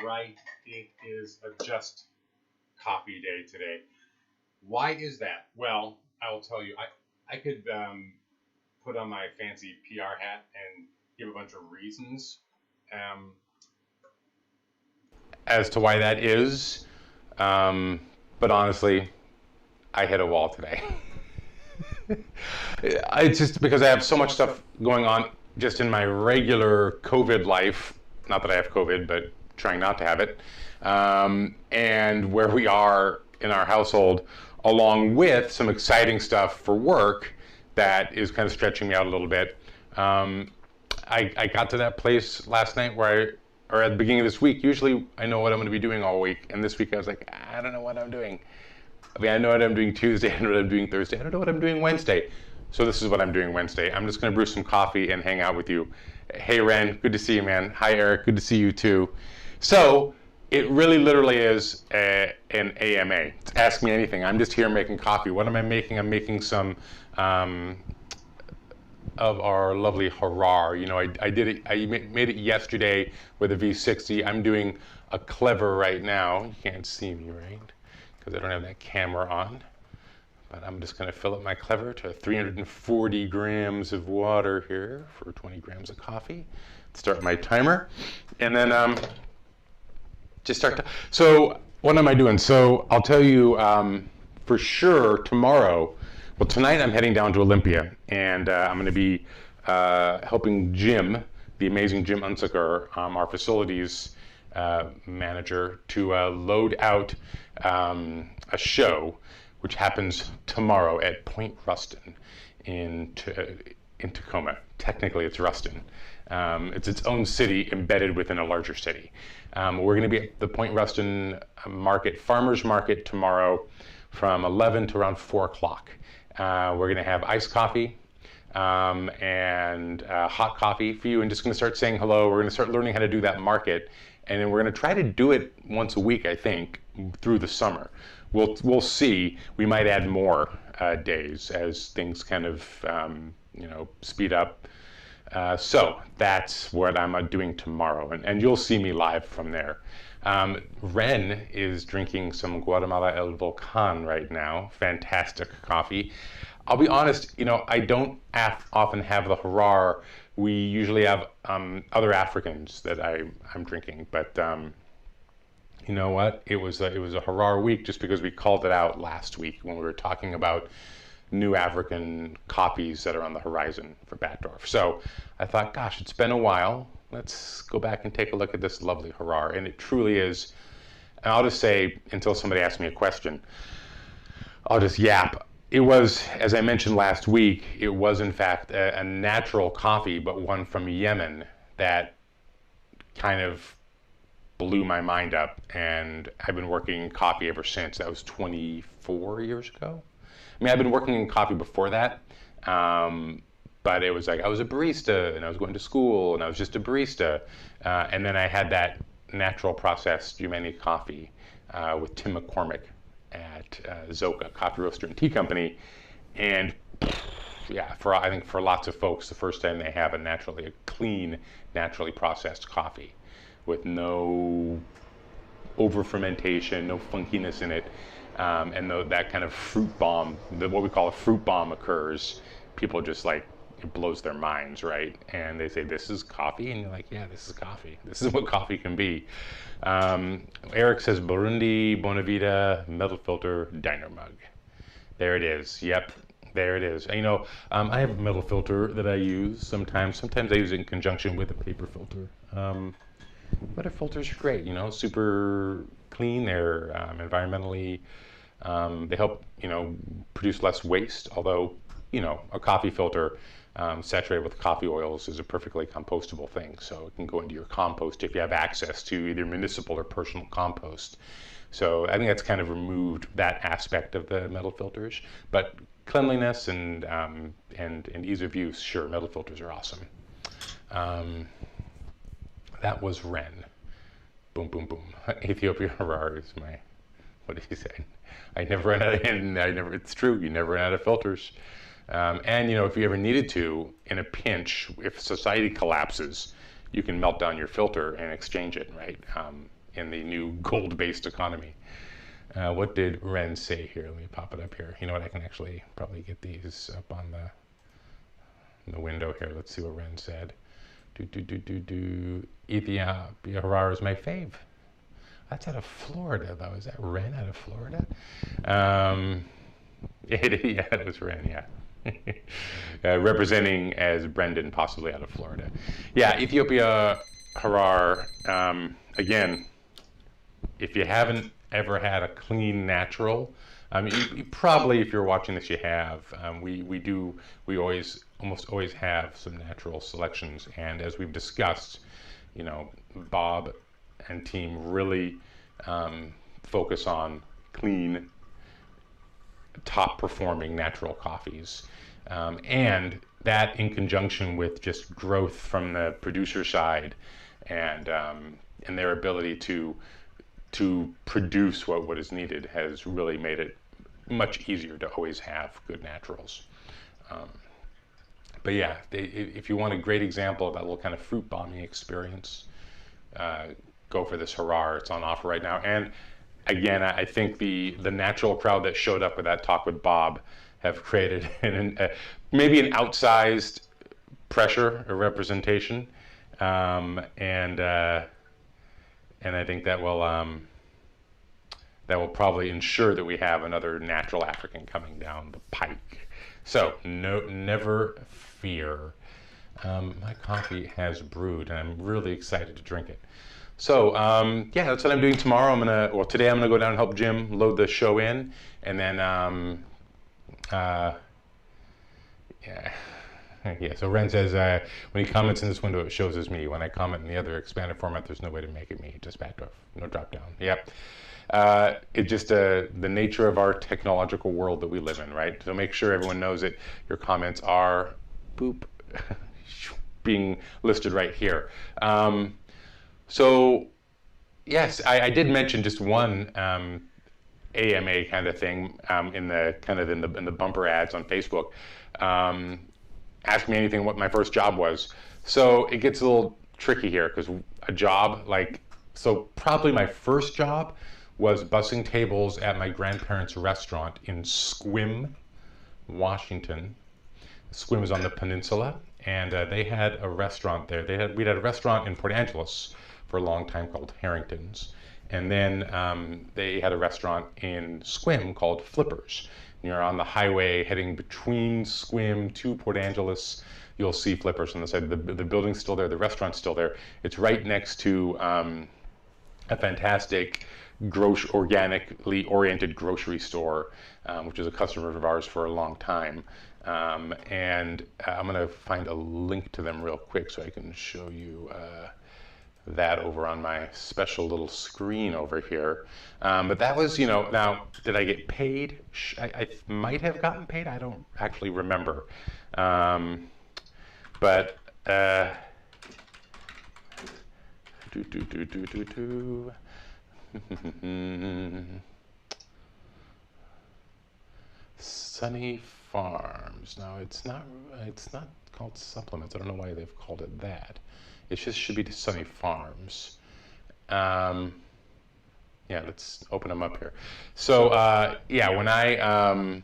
right. It is a just coffee day today. Why is that? Well, I will tell you. I could put on my fancy PR hat and give a bunch of reasons um, as to why that is. Um, but honestly, I hit a wall today. It's just because I have so much stuff going on just in my regular COVID life. Not that I have COVID, but trying not to have it. And where we are in our household, along with some exciting stuff for work that is kind of stretching me out a little bit. I got to that place last night or at the beginning of this week, usually I know what I'm going to be doing all week. And this week I was like, I don't know what I'm doing. I mean, I know what I'm doing Tuesday, I know what I'm doing Thursday, I don't know what I'm doing Wednesday. So this is what I'm doing Wednesday. I'm just going to brew some coffee and hang out with you. Hey, Ren, good to see you, man. Hi, Eric, good to see you too. So it really literally is an AMA. It's Ask Me Anything. I'm just here making coffee. What am I making? I'm making some of our lovely Harar. You know, I did it. I made it yesterday with a V60. I'm doing a clever right now. You can't see me, right? Because I don't have that camera on. But I'm just going to fill up my clever to 340 grams of water here for 20 grams of coffee. Start my timer, and then just start to. So what am I doing? So I'll tell you for sure tomorrow. Well, tonight I'm heading down to Olympia, and I'm going to be helping Jim, the amazing Jim Unzicker, our facilities manager, to load out a show which happens tomorrow at Point Ruston in Tacoma. Technically, it's Ruston. It's its own city embedded within a larger city. We're going to be at the Point Ruston Market, Farmers Market tomorrow from 11 to around 4 o'clock. We're going to have iced coffee and hot coffee for you, and just going to start saying hello. We're going to start learning how to do that market, and then we're going to try to do it once a week, I think, through the summer. We'll see. We might add more days as things kind of speed up. So that's what I'm doing tomorrow, and you'll see me live from there. Ren is drinking some Guatemala El Volcan right now. Fantastic coffee. I'll be honest, I don't often have the Harar. We usually have other Africans that I'm drinking, but you know what? It was a Harar week just because we called it out last week when we were talking about new African coffees that are on the horizon for Batdorf. So I thought, gosh, it's been a while. Let's go back and take a look at this lovely Harar. And it truly is, and I'll just say, until somebody asks me a question, I'll just yap. It was, as I mentioned last week, it was in fact a natural coffee, but one from Yemen that kind of blew my mind up. And I've been working in coffee ever since. That was 24 years ago. I mean, I've been working in coffee before that, but it was like I was a barista and I was going to school and I was just a barista. And then I had that natural process Jumani coffee with Tim McCormick at Zoka Coffee Roaster and Tea Company. And yeah, I think for lots of folks, the first time they have a clean, naturally processed coffee with no over fermentation, no funkiness in it. And that kind of fruit bomb, what we call a fruit bomb occurs, people just like, it blows their minds, right? And they say, this is coffee? And you're like, yeah, this is coffee. This is what coffee can be. Eric says, Burundi, Bonavita, metal filter, diner mug. There it is. Yep, there it is. I have a metal filter that I use sometimes. Sometimes I use it in conjunction with a paper filter. But filters are great, super clean. They're environmentally, they help, produce less waste. Although, a coffee filter saturated with coffee oils is a perfectly compostable thing. So it can go into your compost if you have access to either municipal or personal compost. So I think that's kind of removed that aspect of the metal filters. But cleanliness and ease of use, sure, metal filters are awesome. That was Ren. Boom, boom, boom. Ethiopia Harar is what did he say? It's true, you never run out of filters. And if you ever needed to, in a pinch, if society collapses, you can melt down your filter and exchange it, right? in the new gold-based economy. What did Ren say here? Let me pop it up here. You know what? I can actually probably get these up on the window here. Let's see what Ren said. Ethiopia Harar is my fave. That's out of Florida, though. Is that Ren out of Florida? Yeah, it was Ren, yeah. Representing as Brendan, possibly out of Florida. Yeah, Ethiopia Harar, again, if you haven't ever had a clean natural, you probably, if you're watching this, you have. We almost always have some natural selections, and as we've discussed, Bob and team really focus on clean, top performing natural coffees, and that in conjunction with just growth from the producer side and their ability to produce what is needed has really made it much easier to always have good naturals. But yeah, if you want a great example of that little kind of fruit bombing experience, go for this Harar. It's on offer right now. And again, I think the natural crowd that showed up with that talk with Bob have created maybe an outsized pressure or representation, and I think that will probably ensure that we have another natural African coming down the pike. So never fear. My coffee has brewed, and I'm really excited to drink it. So yeah, that's what I'm doing tomorrow. Today I'm gonna go down and help Jim load the show in, and then yeah. So Ren says when he comments in this window, it shows as me. When I comment in the other expanded format, there's no way to make it me. Just backed off, no drop down. Yep. It's just the nature of our technological world that we live in, right? So make sure everyone knows that your comments are being listed right here. So yes, I did mention just one AMA kind of thing in the bumper ads on Facebook. Ask me anything what my first job was. So it gets a little tricky here because a job probably my first job was bussing tables at my grandparents' restaurant in Sequim, Washington. Sequim is on the peninsula, and they had a restaurant there. We'd had a restaurant in Port Angeles for a long time called Harrington's, and then they had a restaurant in Sequim called Flippers. You're on the highway heading between Sequim to Port Angeles. You'll see Flippers on the side. The building's still there. The restaurant's still there. It's right next to a fantastic organically oriented grocery store, which is a customer of ours for a long time. And I'm going to find a link to them real quick so I can show you that over on my special little screen over here. But that was, now, did I get paid? I might have gotten paid. I don't actually remember. But Sunny Farms. Now it's not called supplements. I don't know why they've called it that. It just should be Sunny Farms. Yeah, let's open them up here. So yeah, when I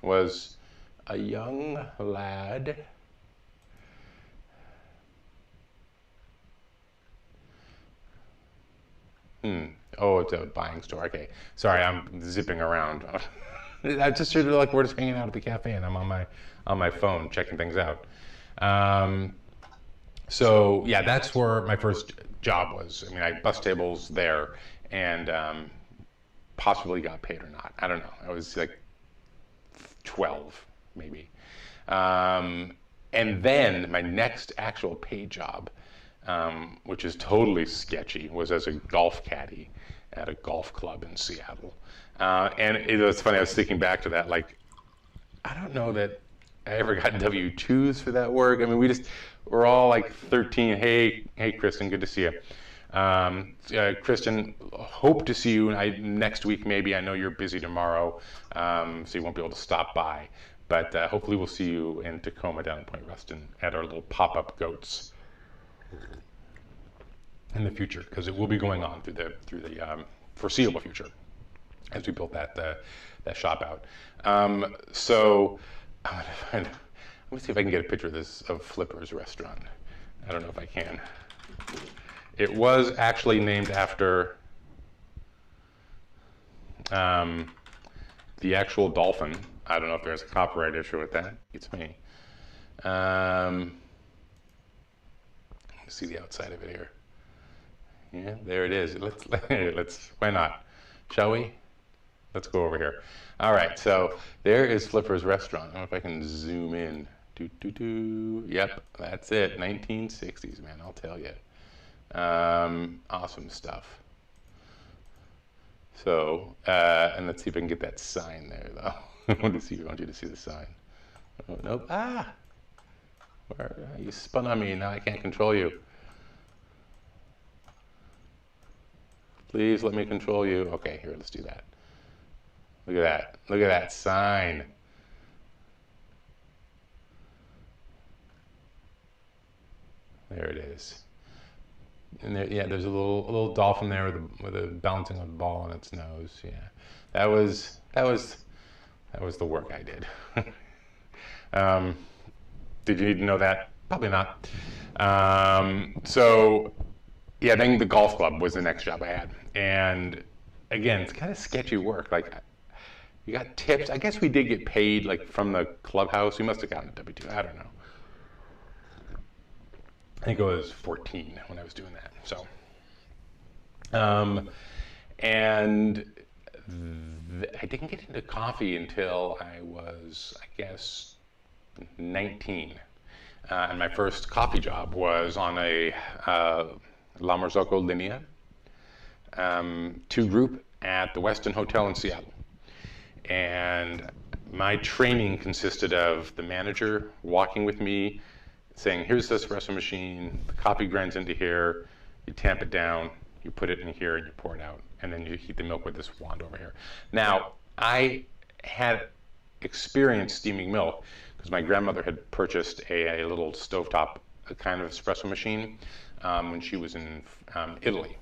was a young lad, oh, it's a buying store. Okay, sorry, I'm zipping around. I just sort of we're just hanging out at the cafe, and I'm on my phone checking things out. So yeah, that's where my first job was. I mean, I bussed tables there, and possibly got paid or not. I don't know. I was like 12, maybe. And then my next actual paid job, which is totally sketchy, was as a golf caddy at a golf club in Seattle. And it was funny, I was thinking back to that, I don't know that I ever got W-2s for that work. I mean, we're all like 13. Hey, Kristen, good to see you. Kristen, hope to see you next week maybe. I know you're busy tomorrow, so you won't be able to stop by. But hopefully we'll see you in Tacoma down in Point Ruston at our little pop-up goats. in the future, because it will be going on through the foreseeable future as we built that shop out. So I'm gonna find. Let me see if I can get a picture of Flipper's restaurant. I don't know if I can. It was actually named after the actual dolphin. I don't know if there's a copyright issue with that. It's me. Let's see the outside of it here. Yeah, there it is. Let's why not? Shall we? Let's go over here. All right, so there is Flipper's restaurant. I don't know if I can zoom in. Yep, that's it. 1960s, man, I'll tell you. Awesome stuff. So, and let's see if I can get that sign there, though. I want you to see the sign. Oh, nope. You spun on me. Now I can't control you. Please let me control you. Okay, here, let's do that. Look at that. Look at that sign. There it is. And there, yeah, there's a little dolphin there with a bouncing a ball on its nose. Yeah, that was the work I did. Did you need to know that? Probably not. So, yeah, then the golf club was the next job I had, and again, it's kind of sketchy work. Like, you got tips. I guess we did get paid like from the clubhouse. We must have gotten a W-2. I don't know. I think I was 14 when I was doing that. So, and I didn't get into coffee until I was, I guess, 19. And my first coffee job was on a La Marzocco Linea 2 group at the Westin Hotel in Seattle. And my training consisted of the manager walking with me, saying, here's the espresso machine, the coffee grinds into here, you tamp it down, you put it in here and you pour it out, and then you heat the milk with this wand over here. Now, I had experienced steaming milk because my grandmother had purchased a little stovetop kind of espresso machine when she was in Italy,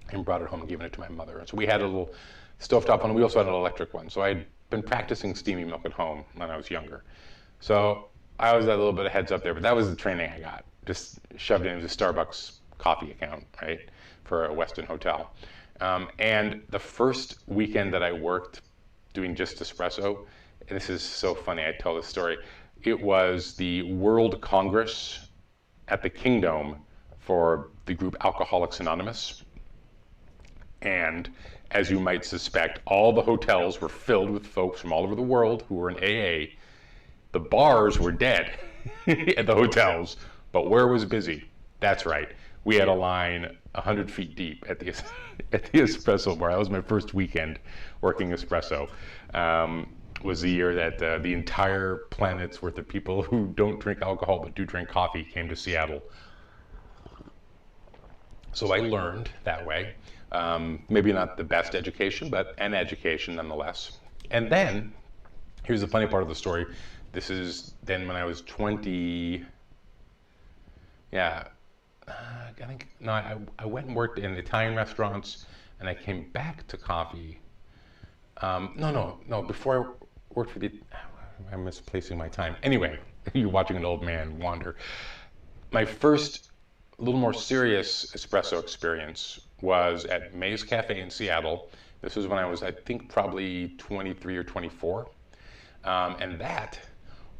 and brought it home and given it to my mother. And so we had a little stovetop one, we also had an electric one. So I had been practicing steaming milk at home when I was younger. So I always had a little bit of heads up there, but that was the training I got. Just shoved it into the Starbucks coffee account, right, for a Westin hotel. And the first weekend that I worked doing just espresso, and this is so funny, I tell this story, it was the World Congress at the Kingdome for the group Alcoholics Anonymous. And as you might suspect, all the hotels were filled with folks from all over the world who were in AA. The bars were dead at the hotels, but where was busy? That's right. We had a line 100 feet deep at the espresso bar. That was my first weekend working espresso. Was the year that the entire planet's worth of people who don't drink alcohol but do drink coffee came to Seattle. So I learned that way. Maybe not the best education, but an education nonetheless. And then, here's the funny part of the story. This is then when I was 20, yeah, I think, no, I went and worked in Italian restaurants, and I came back to coffee. No, before I worked for I'm misplacing my time. Anyway, you're watching an old man wander. My first, a little more serious espresso experience was at Maze Cafe in Seattle. This was when I was, I think, probably 23 or 24. And that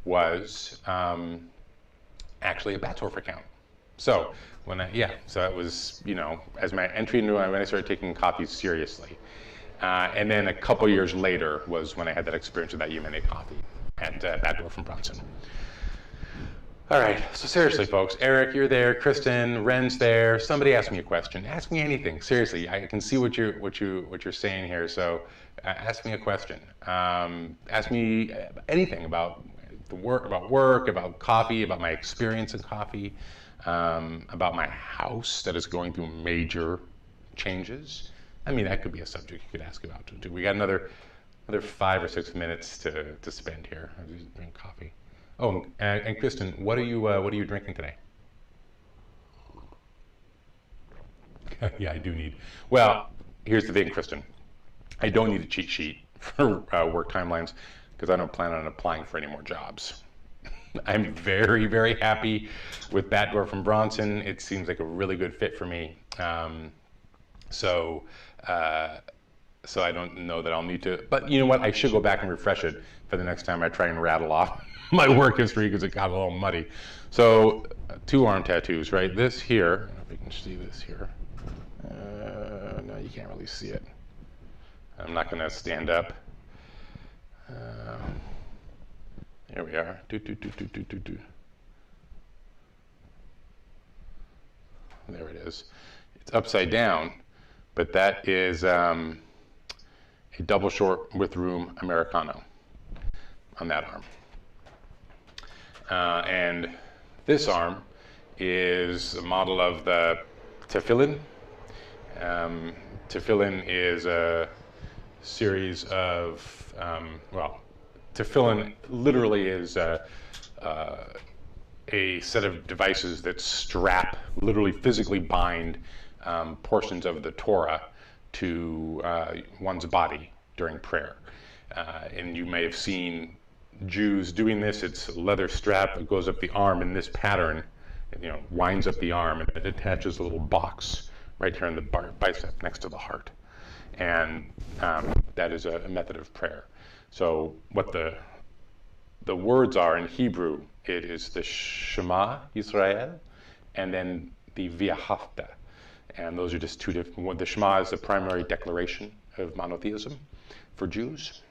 was actually a Battsdorf account. So so it was, as my entry into when I started taking coffee seriously. And then a couple years later was when I had that experience with that Yemeni coffee at Battsdorf in Bronson. All right, so seriously, folks, Eric, you're there, Kristen, Ren's there. Somebody ask me a question. Ask me anything. Seriously, I can see what you're saying here. So, ask me a question. Ask me anything about work, about coffee, about my experience in coffee, about my house that is going through major changes. I mean, that could be a subject you could ask about too. We got another 5 or 6 minutes to spend here. I just drink coffee. Oh, and Kristen, what are you drinking today? Yeah, I do need. Well, here's the thing, Kristen. I don't need a cheat sheet for work timelines because I don't plan on applying for any more jobs. I'm very, very happy with Batdorf from Bronson. It seems like a really good fit for me. So, so I don't know that I'll need to. But you know what? I should go back and refresh it for the next time I try and rattle off my work history because it got a little muddy. So, two arm tattoos, right? This here. I don't know if you can see this here. No, you can't really see it. I'm not going to stand up. Here we are. There it is. It's upside down, but that is a double short with room Americano on that arm. And this arm is a model of the tefillin. Tefillin is a series of, well, tefillin literally is a set of devices that strap, literally physically bind portions of the Torah to one's body during prayer. And you may have seen Jews doing this. It's a leather strap that goes up the arm in this pattern, winds up the arm, and it attaches a little box right here in the bicep next to the heart. And that is a method of prayer. So what the words are in Hebrew, it is the Shema Yisrael, and then the V'ahavta. And those are just two different. The Shema is the primary declaration of monotheism for Jews.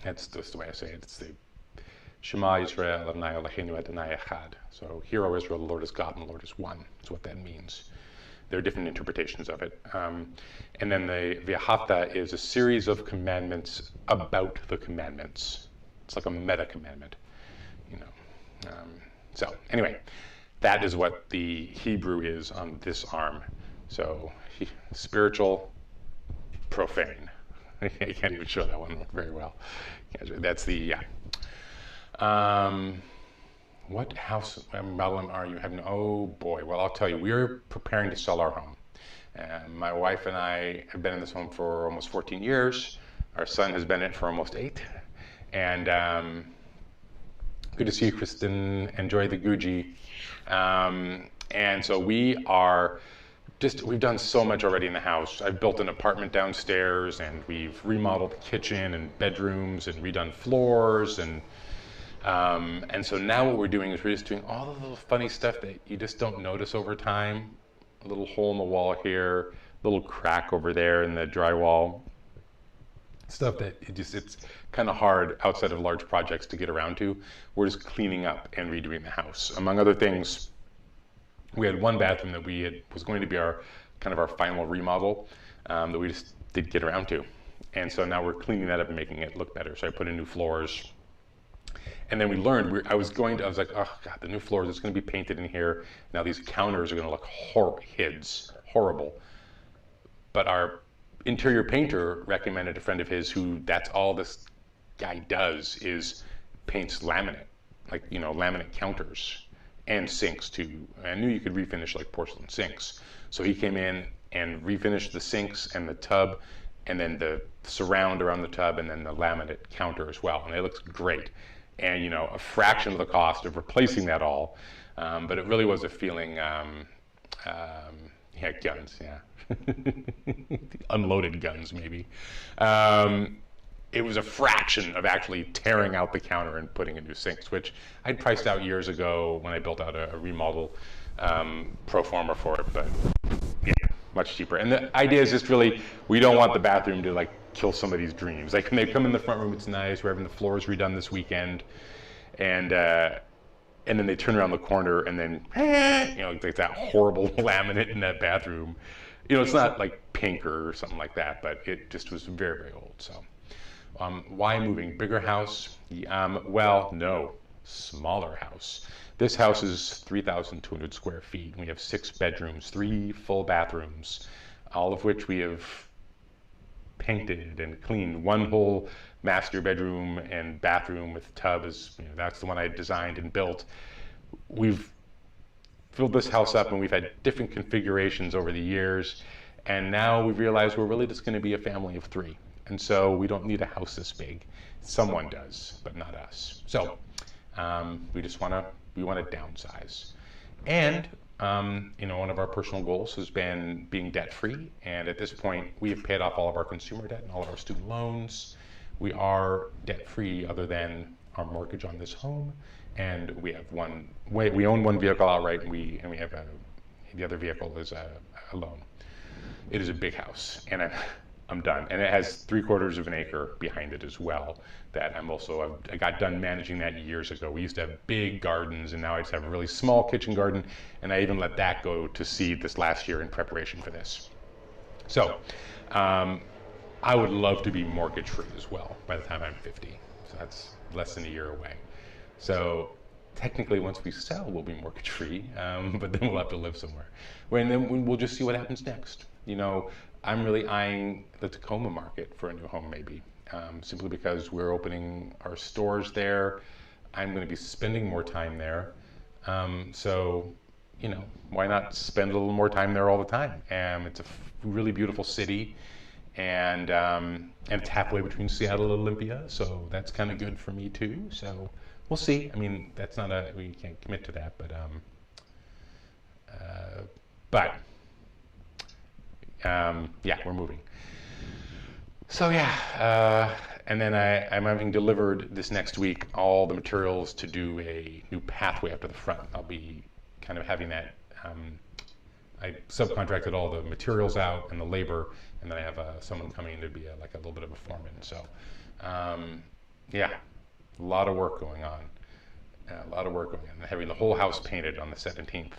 That's just the way I say it. It's the Shema Yisrael Adonai Eloheinu Adonai Echad. So, hear, O Israel, the Lord is God and the Lord is one. That's what that means. There are different interpretations of it. And then the V'ahavta is a series of commandments about the commandments. It's like a meta commandment, So anyway, that is what the Hebrew is on this arm. So spiritual, profane. I can't even show that one very well. That's the, what house Madeline are you having? Oh boy, well I'll tell you, we're preparing to sell our home. My wife and I have been in this home for almost 14 years. Our son has been in it for almost 8. And good to see you, Kristen. Enjoy the Gucci. And so we've done so much already in the house. I've built an apartment downstairs, and we've remodeled the kitchen and bedrooms and redone floors. And so now what we're doing is we're just doing all the little funny stuff that you just don't notice over time. A little hole in the wall here, a little crack over there in the drywall. Stuff that it's kind of hard outside of large projects to get around to. We're just cleaning up and redoing the house. Among other things, we had one bathroom that was going to be our final remodel that we just didn't get around to. And so now we're cleaning that up and making it look better. So I put in new floors. And then we learned, I was like, oh God, the new floors, it's going to be painted in here. Now these counters are going to look horrible. But our interior painter recommended a friend of his who that's all this guy does is paints laminate, laminate counters and sinks too. I knew you could refinish like porcelain sinks. So he came in and refinished the sinks and the tub and then the surround around the tub and then the laminate counter as well. And it looks great. And a fraction of the cost of replacing that all. But it really was a feeling, guns, yeah. Unloaded guns, maybe. It was a fraction of actually tearing out the counter and putting in new sinks, which I'd priced out years ago when I built out a remodel pro forma for it, but yeah, much cheaper. And the idea is just really, we don't want the bathroom to kill somebody's dreams. Like when they come in the front room, it's nice, we're having the floors redone this weekend, and then they turn around the corner and then, like that horrible laminate in that bathroom. It's not like pink or something like that, but it just was very, very old. So, why moving? Bigger house? Well, no, smaller house. This house is 3,200 square feet. We have 6 bedrooms, 3 full bathrooms, all of which we have painted and cleaned. One whole master bedroom and bathroom with tub is, that's the one I designed and built. We've filled this house up, and we've had different configurations over the years. And now we realize we're really just going to be a family of 3. And so we don't need a house this big. Someone does, but not us. So we just want to downsize. And one of our personal goals has been being debt-free. And at this point, we have paid off all of our consumer debt and all of our student loans. We are debt-free other than our mortgage on this home. And we have we own one vehicle outright, and we have the other vehicle is a loan. It is a big house, and I'm done. And it has 3/4 of an acre behind it as well. That I got done managing that years ago. We used to have big gardens, and now I just have a really small kitchen garden, and I even let that go to seed this last year in preparation for this. So I would love to be mortgage free as well by the time I'm 50. So that's less than a year away. So technically, once we sell, we'll be mortgage free, but then we'll have to live somewhere. And then we'll just see what happens next. I'm really eyeing the Tacoma market for a new home, maybe, simply because we're opening our stores there. I'm going to be spending more time there. So, why not spend a little more time there all the time? It's a really beautiful city, and it's halfway between Seattle and Olympia, so that's kind of good for me too. So we'll see. I mean, we can't commit to that, but yeah, we're moving. So yeah, and then I'm having delivered this next week all the materials to do a new pathway up to the front. I'll be kind of having that. I subcontracted all the materials out and the labor, and then I have someone coming in to be like a little bit of a foreman. So yeah, a lot of work going on. Having the whole house painted on the 17th.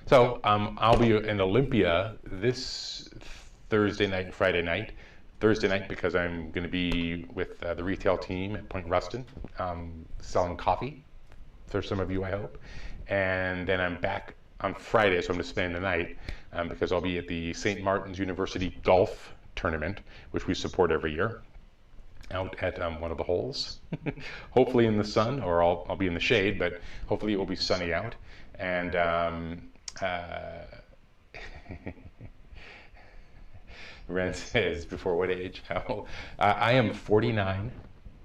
So I'll be in Olympia this Thursday night and Friday night. Thursday night because I'm going to be with the retail team at Point Ruston selling coffee for some of you, I hope. And then I'm back on Friday, so I'm going to spend the night because I'll be at the St. Martin's University Golf Tournament, which we support every year, out at one of the holes. Hopefully in the sun, or I'll be in the shade, but hopefully it will be sunny out. And Ren says, before what age? I am 49,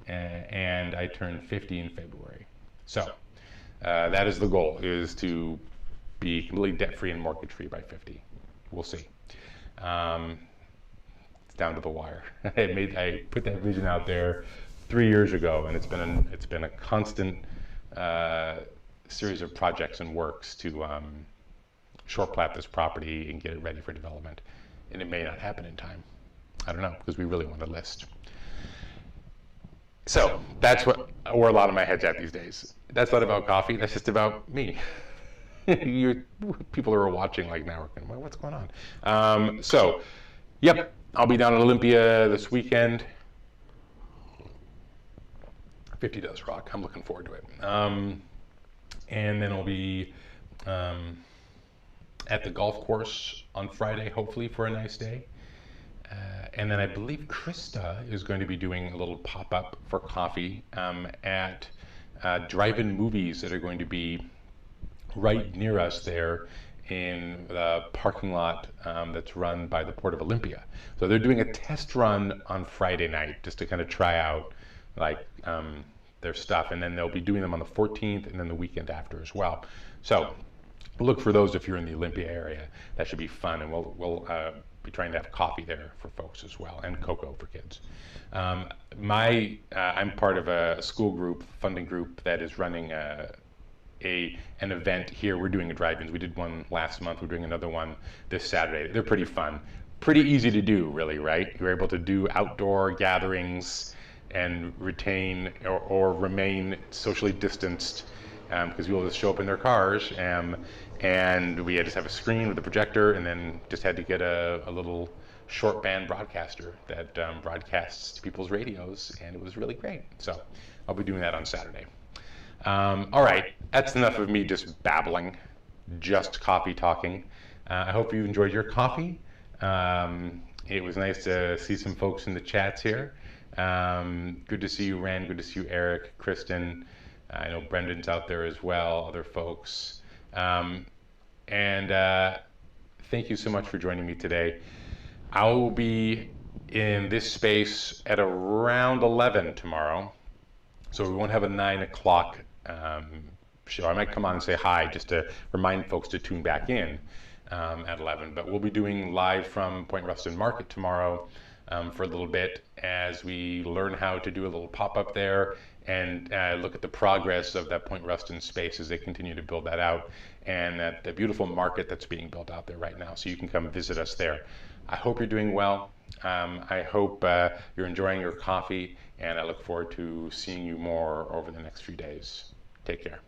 and I turn 50 in February. So that is the goal, is to be completely debt-free and mortgage-free by 50. We'll see. It's down to the wire. I put that vision out there 3 years ago, and it's been a constant series of projects and works to short plat this property and get it ready for development. And it may not happen in time. I don't know, because we really want to list. So that's where a lot of my head's at these days. That's not about coffee, that's just about me. People who are watching like now are going, well, what's going on? So, yep, I'll be down in Olympia this weekend. 50 does rock, I'm looking forward to it. And then I'll be at the golf course on Friday, hopefully for a nice day. And then I believe Krista is going to be doing a little pop-up for coffee at drive-in movies that are going to be right near us there in the parking lot that's run by the Port of Olympia. So they're doing a test run on Friday night just to kind of try out their stuff, and then they'll be doing them on the 14th and then the weekend after as well. So look for those if you're in the Olympia area. That should be fun, and we'll be trying to have coffee there for folks as well, and cocoa for kids. I'm part of a school group, funding group, that is running an event here. We're doing a drive-ins. We did one last month. We're doing another one this Saturday. They're pretty fun. Pretty easy to do, really, right? You're able to do outdoor gatherings and retain or remain socially distanced because people just show up in their cars. And we just have a screen with a projector, and then just had to get a little short band broadcaster that broadcasts to people's radios, and it was really great. So I'll be doing that on Saturday. All right, that's enough of me just babbling, just coffee talking. I hope you enjoyed your coffee. It was nice to see some folks in the chats here. Good to see you, Ren. Good to see you, Eric, Kristen. I know Brendan's out there as well, other folks. And thank you so much for joining me today. I will be in this space at around 11 tomorrow. So we won't have a 9 o'clock show. I might come on and say hi just to remind folks to tune back in at 11. But we'll be doing live from Point Ruston Market tomorrow for a little bit as we learn how to do a little pop-up there and look at the progress of that Point Ruston space as they continue to build that out, and at the beautiful market that's being built out there right now. So you can come visit us there. I hope you're doing well. I hope you're enjoying your coffee, and I look forward to seeing you more over the next few days. Take care.